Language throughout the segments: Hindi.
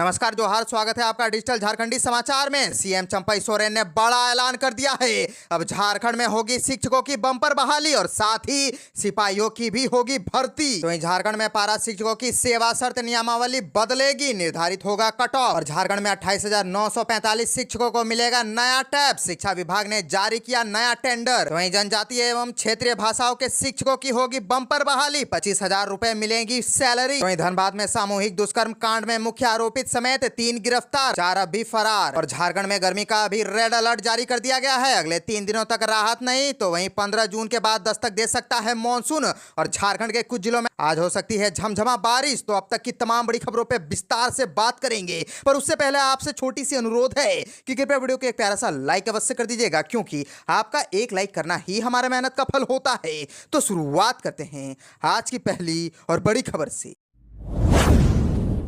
नमस्कार जोहार, स्वागत है आपका डिजिटल झारखंडी समाचार में। सीएम चंपई सोरेन ने बड़ा ऐलान कर दिया है। अब झारखंड में होगी शिक्षकों की बम्पर बहाली और साथ ही सिपाहियों की भी होगी भर्ती। तो झारखंड में पारा शिक्षकों की सेवा शर्त नियमावली बदलेगी, निर्धारित होगा कट ऑफ। और झारखंड में 28,945 शिक्षकों को मिलेगा नया टैब। शिक्षा विभाग ने जारी किया नया टेंडर। तो जनजातीय एवं क्षेत्रीय भाषाओं के शिक्षकों की होगी बम्पर बहाली, 25,000 रुपए मिलेगी सैलरी। तो धनबाद में सामूहिक दुष्कर्म कांड में मुख्य आरोपित समेत 3 गिरफ्तार, 4 अब भी फरार। और झारखंड में गर्मी का भी रेड अलर्ट जारी कर दिया गया है। अगले 3 दिनों तक राहत नहीं तो वहीं 15 जून के बाद दस्तक दे सकता है मॉनसून। और झारखंड के कुछ जिलों में आज हो सकती है झमझमा बारिश। तो अब तक की तमाम बड़ी खबरों पे विस्तार से बात करेंगे, पर उससे पहले आपसे छोटी सी अनुरोध है कि कृपया वीडियो को एक प्यारा सा लाइक अवश्य कर दीजिएगा, क्योंकि आपका एक लाइक करना ही हमारे मेहनत का फल होता है। तो शुरुआत करते हैं आज की पहली और बड़ी खबर से।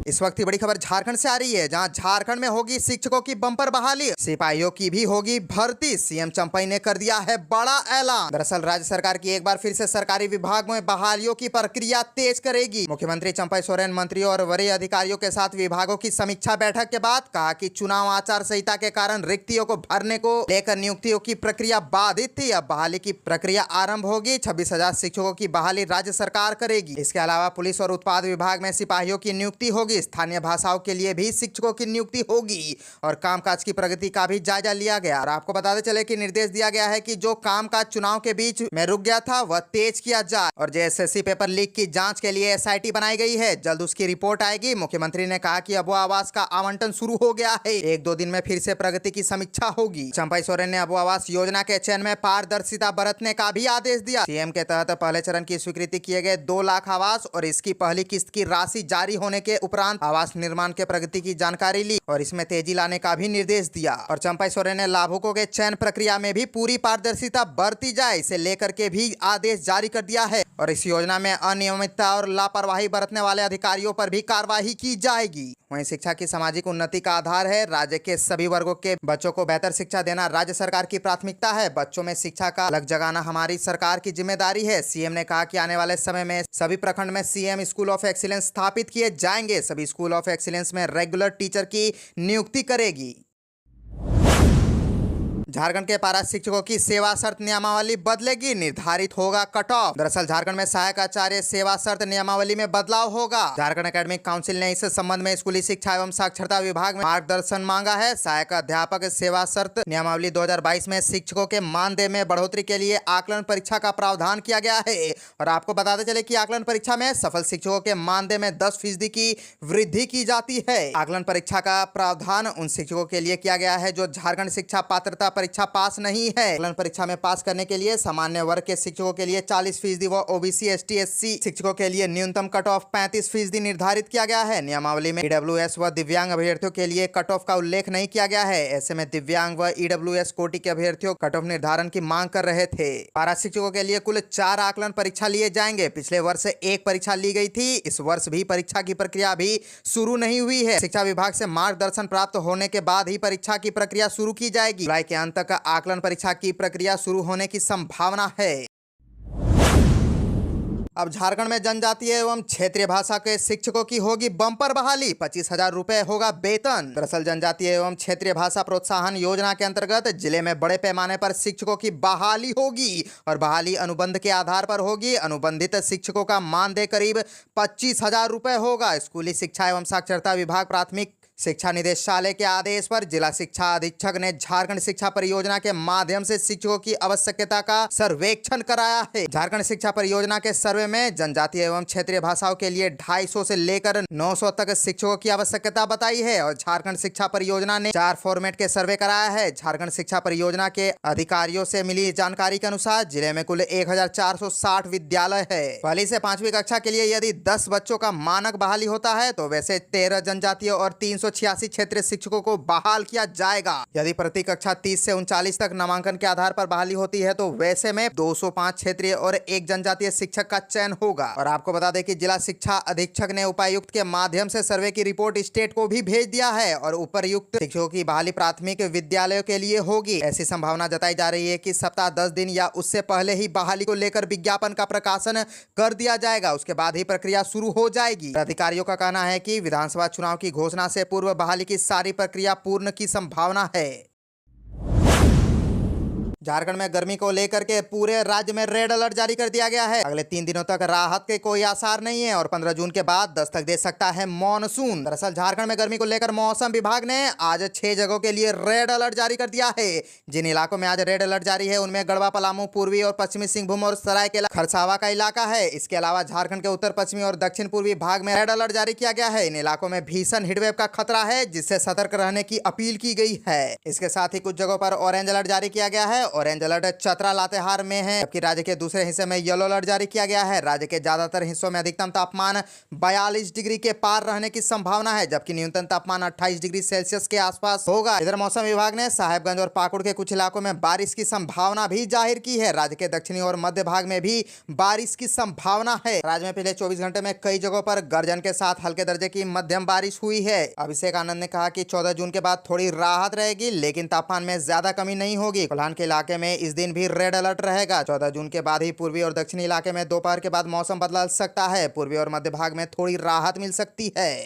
इस वक्त की बड़ी खबर झारखंड से आ रही है, जहां झारखंड में होगी शिक्षकों की बम्पर बहाली, सिपाहियों की भी होगी भर्ती। सीएम चंपई ने कर दिया है बड़ा ऐलान। दरअसल राज्य सरकार की एक बार फिर से सरकारी विभाग में बहालियों की प्रक्रिया तेज करेगी। मुख्यमंत्री चंपई सोरेन मंत्रियों और वरीय अधिकारियों के साथ विभागों की समीक्षा बैठक के बाद कहा कि चुनाव आचार संहिता के कारण रिक्तियों को भरने को लेकर नियुक्तियों की प्रक्रिया बाधित थी। अब बहाली की प्रक्रिया आरंभ होगी। 26,000 शिक्षकों की बहाली राज्य सरकार करेगी। इसके अलावा पुलिस और उत्पाद विभाग में सिपाहियों की नियुक्ति होगी। स्थानीय भाषाओं के लिए भी शिक्षकों की नियुक्ति होगी और कामकाज की प्रगति का भी जायजा लिया गया। और आपको बताते चले कि निर्देश दिया गया है कि जो कामकाज चुनाव के बीच में रुक गया था वह तेज किया जाए। और जेएसएससी पेपर लीक की जांच के लिए एसआईटी बनाई गई है, जल्द उसकी रिपोर्ट आएगी। मुख्यमंत्री ने कहा कि अबुआ आवास का आवंटन शुरू हो गया है, 1-2 दिन में फिर से प्रगति की समीक्षा होगी। चंपई सोरेन ने अबुआ आवास योजना के चयन में पारदर्शिता बरतने का भी आदेश दिया। सीएम के तहत पहले चरण की स्वीकृति किए गए 2 लाख आवास और इसकी पहली किस्त की राशि जारी होने के उपरांत आवास निर्माण के प्रगति की जानकारी ली और इसमें तेजी लाने का भी निर्देश दिया। और चंपई सोरेन ने लाभुकों के चयन प्रक्रिया में भी पूरी पारदर्शिता बरती जाए, इसे लेकर के भी आदेश जारी कर दिया है। और इस योजना में अनियमितता और लापरवाही बरतने वाले अधिकारियों पर भी कार्रवाई की जाएगी। वहीं शिक्षा की सामाजिक उन्नति का आधार है। राज्य के सभी वर्गों के बच्चों को बेहतर शिक्षा देना राज्य सरकार की प्राथमिकता है। बच्चों में शिक्षा का लग जगाना हमारी सरकार की जिम्मेदारी है। सीएम ने कहा कि आने वाले समय में सभी प्रखंड में सीएम स्कूल ऑफ एक्सीलेंस स्थापित किए जाएंगे। सभी स्कूल ऑफ एक्सीलेंस में रेगुलर टीचर की नियुक्ति करेगी। झारखंड के पारा शिक्षकों की सेवा शर्त नियमावली बदलेगी, निर्धारित होगा कट ऑफ। दरअसल झारखंड में सहायक आचार्य सेवा शर्त नियमावली में बदलाव होगा। झारखंड एकेडमिक काउंसिल ने इस संबंध में स्कूली शिक्षा एवं साक्षरता विभाग में मार्गदर्शन मांगा है। सहायक अध्यापक सेवा शर्त नियमावली 2022 में शिक्षकों के मानदेय में बढ़ोतरी के लिए आकलन परीक्षा का प्रावधान किया गया है। और आपको बताते चले कि आकलन परीक्षा में सफल शिक्षकों के मानदेय में 10% की वृद्धि की जाती है। आकलन परीक्षा का प्रावधान उन शिक्षकों के लिए किया गया है जो झारखंड शिक्षा पात्रता परीक्षा पास नहीं है। आकलन परीक्षा में पास करने के लिए सामान्य वर्ग के शिक्षकों के लिए 40% व ओबीसी एसटी एससी शिक्षकों के लिए न्यूनतम कट ऑफ 35% निर्धारित किया गया है। नियमावली में ईडब्ल्यूएस व दिव्यांग अभ्यर्थियों के लिए कट ऑफ का उल्लेख नहीं किया गया है। ऐसे में दिव्यांग व ईडब्ल्यूएस कोटि के अभ्यर्थियों कट ऑफ निर्धारण की मांग कर रहे थे। पारा शिक्षकों के लिए कुल 4 आकलन परीक्षा लिए जाएंगे। पिछले वर्ष 1 परीक्षा ली गई थी। इस वर्ष भी परीक्षा की प्रक्रिया अभी शुरू नहीं हुई है। शिक्षा विभाग से मार्गदर्शन प्राप्त होने के बाद ही परीक्षा की प्रक्रिया शुरू की जाएगी। जुलाई के अंत तक आकलन परीक्षा की प्रक्रिया शुरू होने की संभावना है। अब झारखंड में जनजातीय एवं क्षेत्रीय भाषा के शिक्षकों की होगी बम्पर बहाली, 25,000 रुपए होगा वेतन। दरअसल जनजातीय एवं क्षेत्रीय भाषा प्रोत्साहन योजना के अंतर्गत जिले में बड़े पैमाने पर शिक्षकों की बहाली होगी और बहाली अनुबंध के आधार पर होगी। अनुबंधित शिक्षकों का मानदेय करीब 25,000 रुपए होगा। स्कूली शिक्षा एवं साक्षरता विभाग प्राथमिक शिक्षा निदेशालय के आदेश पर जिला शिक्षा अधीक्षक ने झारखंड शिक्षा परियोजना के माध्यम से शिक्षकों की आवश्यकता का सर्वेक्षण कराया है। झारखंड शिक्षा परियोजना के सर्वे में जनजातीय एवं क्षेत्रीय भाषाओं के लिए 250 से लेकर 900 तक शिक्षकों की आवश्यकता बताई है। और झारखंड शिक्षा परियोजना ने 4 फॉर्मेट के सर्वे कराया है। झारखंड शिक्षा परियोजना के अधिकारियों से मिली जानकारी के अनुसार जिले में कुल 1460 विद्यालय है। पहली से 5वीं कक्षा के लिए यदि 10 बच्चों का मानक बहाली होता है तो वैसे 13 जनजातीय और 386 क्षेत्रीय शिक्षकों को बहाल किया जाएगा। यदि प्रति कक्षा 30 से 39 तक नामांकन के आधार पर बहाली होती है तो वैसे में 205 क्षेत्रीय और 1 जनजातीय शिक्षक का चयन होगा। और आपको बता दें कि जिला शिक्षा अधीक्षक ने उपायुक्त के माध्यम से सर्वे की रिपोर्ट स्टेट को भी भेज दिया है और उपयुक्त शिक्षकों की बहाली प्राथमिक विद्यालयों के लिए होगी। ऐसी संभावना जताई जा रही है कि सप्ताह 10 दिन या उससे पहले ही बहाली को लेकर विज्ञापन का प्रकाशन कर दिया जाएगा। उसके बाद ही प्रक्रिया शुरू हो जाएगी। अधिकारियों का कहना है कि विधानसभा चुनाव की घोषणा से पूर्व बहाली की सारी प्रक्रिया पूर्ण की संभावना है। झारखंड में गर्मी को लेकर के पूरे राज्य में रेड अलर्ट जारी कर दिया गया है। अगले 3 दिनों तक राहत के कोई आसार नहीं है और 15 जून के बाद दस्तक दे सकता है मॉनसून। दरअसल झारखंड में गर्मी को लेकर मौसम विभाग ने आज 6 जगहों के लिए रेड अलर्ट जारी कर दिया है। जिन इलाकों में आज रेड अलर्ट जारी है उनमें गढ़वा, पलामू, पूर्वी और पश्चिमी सिंहभूम और सरायकेला खरसावा का इलाका है। इसके अलावा झारखंड के उत्तर पश्चिमी और दक्षिण पूर्वी भाग में रेड अलर्ट जारी किया गया है। इन इलाकों में भीषण हीटवेव का खतरा है, जिससे सतर्क रहने की अपील की गई है। इसके साथ ही कुछ जगहों पर ऑरेंज अलर्ट जारी किया गया है। ऑरेंज अलर्ट चतरा, लातेहार में है, जबकि राज्य के दूसरे हिस्से में येलो अलर्ट जारी किया गया है। राज्य के ज्यादातर हिस्सों में अधिकतम तापमान 42 डिग्री के पार रहने की संभावना है, जबकि न्यूनतम तापमान 28 डिग्री सेल्सियस के आसपास होगा। इधर मौसम विभाग ने साहेबगंज और पाकुड़ के कुछ इलाकों में बारिश की संभावना भी जाहिर की है। राज्य के दक्षिणी और मध्य भाग में भी बारिश की संभावना है। राज्य में पिछले 24 घंटे में कई जगहों पर गर्जन के साथ हल्के दर्जे की मध्यम बारिश हुई है। अभिषेक आनंद ने कहा कि 14 जून के बाद थोड़ी राहत रहेगी, लेकिन तापमान में ज्यादा कमी नहीं होगी। कोल्हान के इलाके में इस दिन भी रेड अलर्ट रहेगा। 14 जून के बाद ही पूर्वी और दक्षिणी इलाके में दोपहर के बाद मौसम बदल सकता है। पूर्वी और मध्य भाग में थोड़ी राहत मिल सकती है।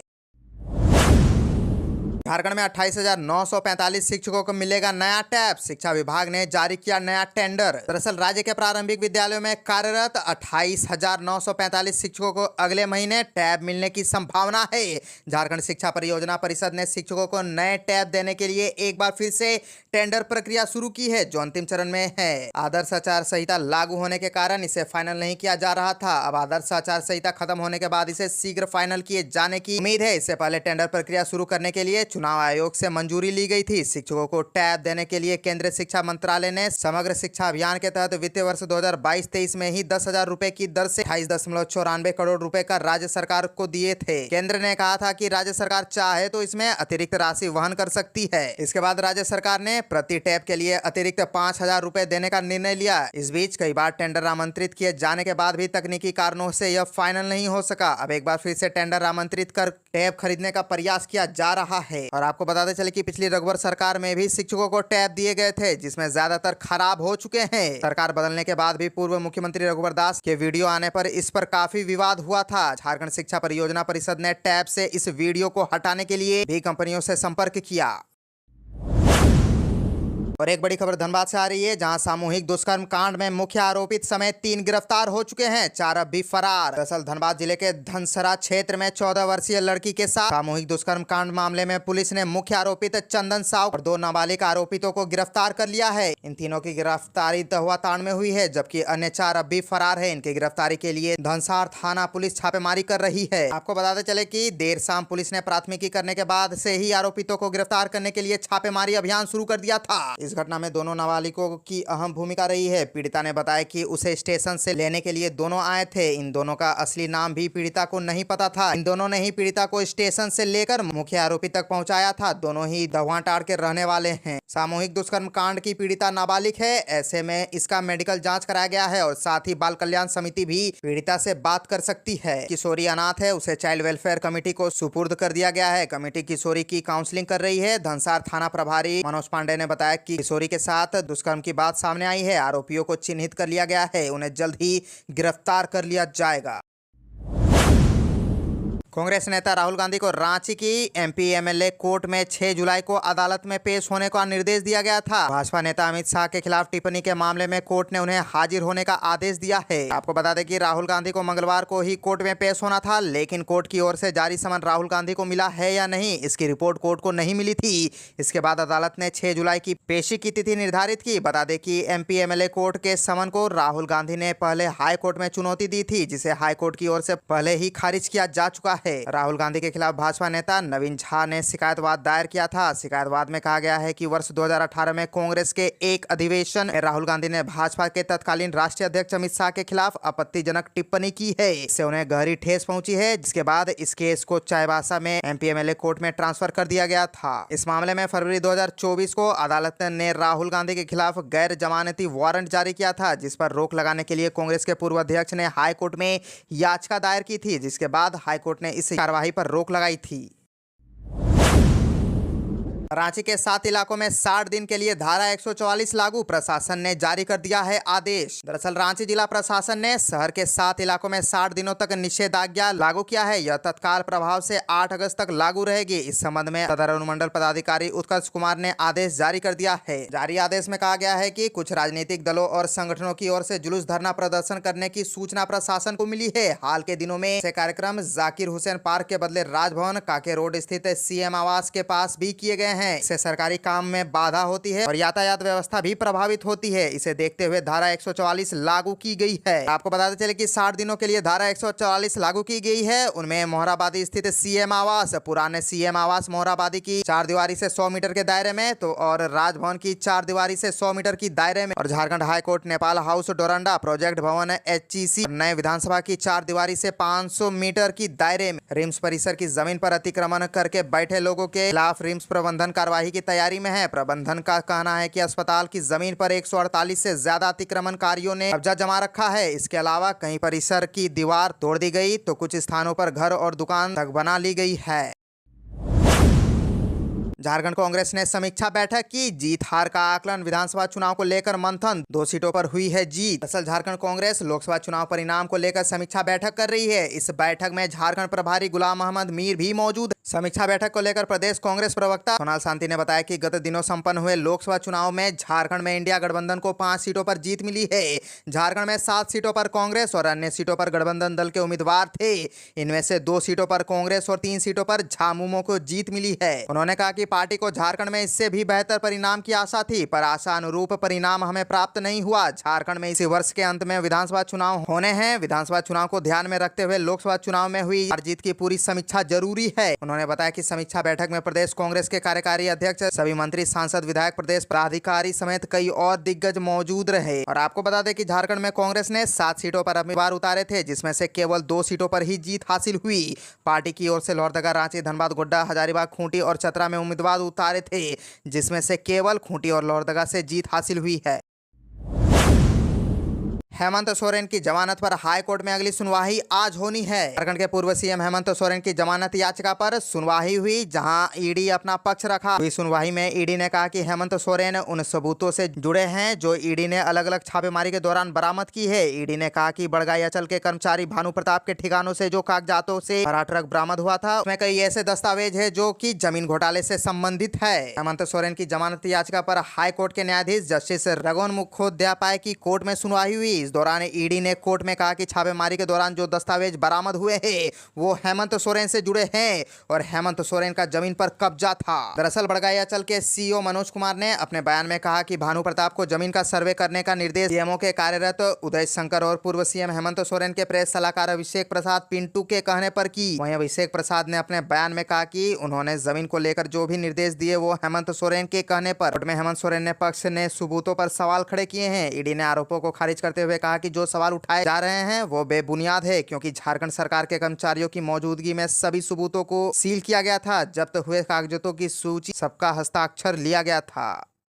झारखंड में 28,945 शिक्षकों को मिलेगा नया टैब। शिक्षा विभाग ने जारी किया नया टेंडर। दरअसल राज्य के प्रारंभिक विद्यालयों में कार्यरत 28,945 शिक्षकों को अगले महीने टैब मिलने की संभावना है। झारखंड शिक्षा परियोजना परिषद ने शिक्षकों को नए टैब देने के लिए एक बार फिर से टेंडर प्रक्रिया शुरू की है, जो अंतिम चरण में है। आदर्श आचार संहिता लागू होने के कारण इसे फाइनल नहीं किया जा रहा था। अब आदर्श आचार संहिता खत्म होने के बाद इसे शीघ्र फाइनल किए जाने की उम्मीद है। इससे पहले टेंडर प्रक्रिया शुरू करने के लिए चुनाव आयोग से मंजूरी ली गई थी। शिक्षकों को टैब देने के लिए केंद्रीय शिक्षा मंत्रालय ने समग्र शिक्षा अभियान के तहत वित्तीय वर्ष 2022-23 में ही 10,000 रुपए की दर से 28.94 करोड़ रुपए का राज्य सरकार को दिए थे। केंद्र ने कहा था कि राज्य सरकार चाहे तो इसमें अतिरिक्त राशि वहन कर सकती है। इसके बाद राज्य सरकार ने प्रति टैब के लिए अतिरिक्त 5,000 रुपए देने का निर्णय लिया। इस बीच कई बार टेंडर आमंत्रित किए जाने के बाद भी तकनीकी कारणों से यह फाइनल नहीं हो सका। अब एक बार फिर से टेंडर आमंत्रित कर टैब खरीदने का प्रयास किया जा रहा है। और आपको बताते चले कि पिछली रघुवर सरकार में भी शिक्षकों को टैब दिए गए थे, जिसमें ज्यादातर खराब हो चुके हैं। सरकार बदलने के बाद भी पूर्व मुख्यमंत्री रघुवर दास के वीडियो आने पर इस पर काफी विवाद हुआ था। झारखंड शिक्षा परियोजना परिषद ने टैब से इस वीडियो को हटाने के लिए भी कंपनियों से संपर्क किया। और एक बड़ी खबर धनबाद से आ रही है, जहां सामूहिक दुष्कर्म कांड में मुख्य आरोपित समेत 3 गिरफ्तार हो चुके हैं, 4 अब भी फरार। दरअसल धनबाद जिले के धनसरा क्षेत्र में 14 वर्षीय लड़की के साथ सामूहिक दुष्कर्म कांड मामले में पुलिस ने मुख्य आरोपित चंदन साव और 2 नाबालिग आरोपितों को गिरफ्तार कर लिया है। इन तीनों की गिरफ्तारी दहुआतांड़ में हुई है, जबकि अन्य 4 अब भी फरार है। इनकी गिरफ्तारी के लिए धनसार थाना पुलिस छापेमारी कर रही है। आपको बताते चले कि देर शाम पुलिस ने प्राथमिकी करने के बाद से ही आरोपितों को गिरफ्तार करने के लिए छापेमारी अभियान शुरू कर दिया था। इस घटना में दोनों नाबालिगों की अहम भूमिका रही है। पीड़िता ने बताया कि उसे स्टेशन से लेने के लिए दोनों आए थे। इन दोनों का असली नाम भी पीड़िता को नहीं पता था। इन दोनों ने ही पीड़िता को स्टेशन से लेकर मुख्य आरोपी तक पहुंचाया था। दोनों ही दहुआटांड़ के रहने वाले हैं। सामूहिक दुष्कर्म कांड की पीड़िता नाबालिग है, ऐसे में इसका मेडिकल जाँच कराया गया है और साथ ही बाल कल्याण समिति भी पीड़िता से बात कर सकती है। किशोरी अनाथ है, उसे चाइल्ड वेलफेयर कमेटी को सुपुर्द कर दिया गया है। कमेटी किशोरी की काउंसलिंग कर रही है। धनसार थाना प्रभारी मनोज पांडे ने बताया कि किशोरी के साथ दुष्कर्म की बात सामने आई है। आरोपियों को चिन्हित कर लिया गया है, उन्हें जल्द ही गिरफ्तार कर लिया जाएगा। कांग्रेस नेता राहुल गांधी को रांची की एमपी एमएलए कोर्ट में 6 जुलाई को अदालत में पेश होने का निर्देश दिया गया था। भाजपा नेता अमित शाह के खिलाफ टिप्पणी के मामले में कोर्ट ने उन्हें हाजिर होने का आदेश दिया है। आपको बता दें कि राहुल गांधी को मंगलवार को ही कोर्ट में पेश होना था, लेकिन कोर्ट की ओर से जारी समन राहुल गांधी को मिला है या नहीं, इसकी रिपोर्ट कोर्ट को नहीं मिली थी। इसके बाद अदालत ने 6 जुलाई की पेशी की तिथि निर्धारित की। बता दें कि एमपी एमएलए कोर्ट के समन को राहुल गांधी ने पहले हाई कोर्ट में चुनौती दी थी, जिसे हाई कोर्ट की ओर से पहले ही खारिज किया जा चुका है। राहुल गांधी के खिलाफ भाजपा नेता नवीन झा ने शिकायतवाद दायर किया था। शिकायतवाद में कहा गया है कि वर्ष 2018 में कांग्रेस के एक अधिवेशन में राहुल गांधी ने भाजपा के तत्कालीन राष्ट्रीय अध्यक्ष अमित शाह के खिलाफ आपत्तिजनक टिप्पणी की है। इससे उन्हें गहरी ठेस पहुंची है, जिसके बाद इस केस को चाईबासा में एमपी एमएलए कोर्ट में ट्रांसफर कर दिया गया था। इस मामले में फरवरी 2024 को अदालत ने राहुल गांधी के खिलाफ गैर जमानती वारंट जारी किया था, जिस पर रोक लगाने के लिए कांग्रेस के पूर्व अध्यक्ष ने हाई कोर्ट में याचिका दायर की थी, जिसके बाद हाई कोर्ट ने इस कार्रवाई पर रोक लगाई थी। रांची के 7 इलाकों में 60 दिन के लिए धारा 144 लागू, प्रशासन ने जारी कर दिया है आदेश। दरअसल रांची जिला प्रशासन ने शहर के 7 इलाकों में 60 दिनों तक निषेधाज्ञा लागू किया है। यह तत्काल प्रभाव से 8 अगस्त तक लागू रहेगी। इस संबंध में सदर अनुमंडल पदाधिकारी उत्कर्ष कुमार ने आदेश जारी कर दिया है। जारी आदेश में कहा गया है कि कुछ राजनीतिक दलों और संगठनों की ओर से जुलूस धरना प्रदर्शन करने की सूचना प्रशासन को मिली है। हाल के दिनों में ऐसे कार्यक्रम जाकिर हुसैन पार्क के बदले राजभवन काके रोड स्थित सीएम आवास के पास भी किए गए हैं। इससे सरकारी काम में बाधा होती है और यातायात व्यवस्था भी प्रभावित होती है। इसे देखते हुए धारा 144 लागू की गई है। आपको बताते चले कि 60 दिनों के लिए धारा 144 लागू की गई है। उनमें मोहराबादी स्थित सीएम आवास, पुराने सीएम आवास मोहराबादी की 4 दीवारी से 100 मीटर के दायरे में तो और राजभवन की 4 दीवारी से 100 मीटर की दायरे में और Jharkhand high court Nepal house Doranda project भवन HEC नए विधानसभा की 4 दीवारी से 500 मीटर की दायरे में रिम्स परिसर की जमीन पर अतिक्रमण करके बैठे लोगों के खिलाफ रिम्स प्रबंधन कार्यवाही की तैयारी में है। प्रबंधन का कहना है कि अस्पताल की जमीन पर 148 से ज्यादा अतिक्रमणकारियों ने कब्जा जमा रखा है। इसके अलावा कहीं परिसर की दीवार तोड़ दी गई तो कुछ स्थानों पर घर और दुकान तक बना ली गई है। झारखंड कांग्रेस ने समीक्षा बैठक की, जीत हार का आकलन, विधानसभा चुनाव को लेकर मंथन, 2 सीटों पर हुई है जीत। दरअसल झारखंड कांग्रेस लोकसभा चुनाव परिणाम को लेकर समीक्षा बैठक कर रही है। इस बैठक में झारखंड प्रभारी गुलाम मोहम्मद मीर भी मौजूद। समीक्षा बैठक को लेकर प्रदेश कांग्रेस प्रवक्ता सोनाल शांति ने बताया कि गत दिनों संपन्न हुए लोकसभा चुनाव में झारखंड में इंडिया गठबंधन को 5 सीटों पर जीत मिली है। झारखंड में 7 सीटों पर कांग्रेस और अन्य सीटों पर गठबंधन दल के उम्मीदवार थे। इनमें से 2 सीटों पर कांग्रेस और 3 सीटों पर झामुमो को जीत मिली है। उन्होंने कहा कि पार्टी को झारखंड में इससे भी बेहतर परिणाम की आशा थी, पर आशा अनुरूप परिणाम हमें प्राप्त नहीं हुआ। झारखंड में इसी वर्ष के अंत में विधानसभा चुनाव होने हैं। विधानसभा चुनाव को ध्यान में रखते हुए लोकसभा चुनाव में हुई हार जीत की पूरी समीक्षा जरूरी है। उन्होंने बताया कि समीक्षा बैठक में प्रदेश कांग्रेस के कार्यकारी अध्यक्ष, सभी मंत्री, सांसद, विधायक, प्रदेश पदाधिकारी समेत कई और दिग्गज मौजूद रहे। और आपको बता दें कि झारखंड में कांग्रेस ने 7 सीटों पर उम्मीदवार उतारे थे, जिसमें से केवल 2 सीटों पर ही जीत हासिल हुई। पार्टी की ओर से लोहरदगा, रांची, धनबाद, गोड्डा, हजारीबाग, खूंटी और चतरा में उम्मीदवार उतारे थे, जिसमें से केवल खूंटी और लोहरदगा से जीत हासिल हुई है। हेमंत सोरेन की जमानत पर हाई कोर्ट में अगली सुनवाई आज होनी है। झारखंड के पूर्व सीएम हेमंत सोरेन की जमानत याचिका पर सुनवाई हुई, जहां ईडी अपना पक्ष रखा। इस सुनवाई में ईडी ने कहा कि हेमंत सोरेन उन सबूतों से जुड़े हैं जो ईडी ने अलग अलग छापेमारी के दौरान बरामद की है। ईडी ने कहा कि बड़गाई अंचल के कर्मचारी भानु प्रताप के ठिकानों से जो कागजातों से भरा ट्रक बरामद हुआ था, उसमें कई ऐसे दस्तावेज है जो कि जमीन घोटाले से संबंधित है। हेमंत सोरेन की जमानत याचिका पर हाई कोर्ट के न्यायाधीश जस्टिस रघुवन मुखोपाध्याय की कोर्ट में सुनवाई हुई। इस दौरान ईडी ने कोर्ट में कहा कि छापेमारी के दौरान जो दस्तावेज बरामद हुए हैं वो हेमंत सोरेन से जुड़े हैं और हेमंत सोरेन का जमीन पर कब्जा था। दरअसल बड़गाई अंचल के सीईओ मनोज कुमार ने अपने बयान में कहा कि भानु प्रताप को जमीन का सर्वे करने का निर्देश सीएमओ के कार्यरत उदय शंकर और पूर्व सीएम हेमंत सोरेन के प्रेस सलाहकार अभिषेक प्रसाद पिंटू के कहने पर की। वहीं अभिषेक प्रसाद ने अपने बयान में कहा कि उन्होंने जमीन को लेकर जो भी निर्देश दिए वो हेमंत सोरेन के कहने पर। कोर्ट में हेमंत सोरेन ने पक्ष ने सबूतों पर सवाल खड़े किए हैं। ईडी ने आरोपों को खारिज करते हुए कहा कि जो सवाल उठाए जा रहे हैं वो बेबुनियाद है, क्योंकि झारखंड सरकार के कर्मचारियों की मौजूदगी में सभी सबूतों को सील किया गया था। जब्त हुए कागजातों की सूची सबका हस्ताक्षर लिया गया था।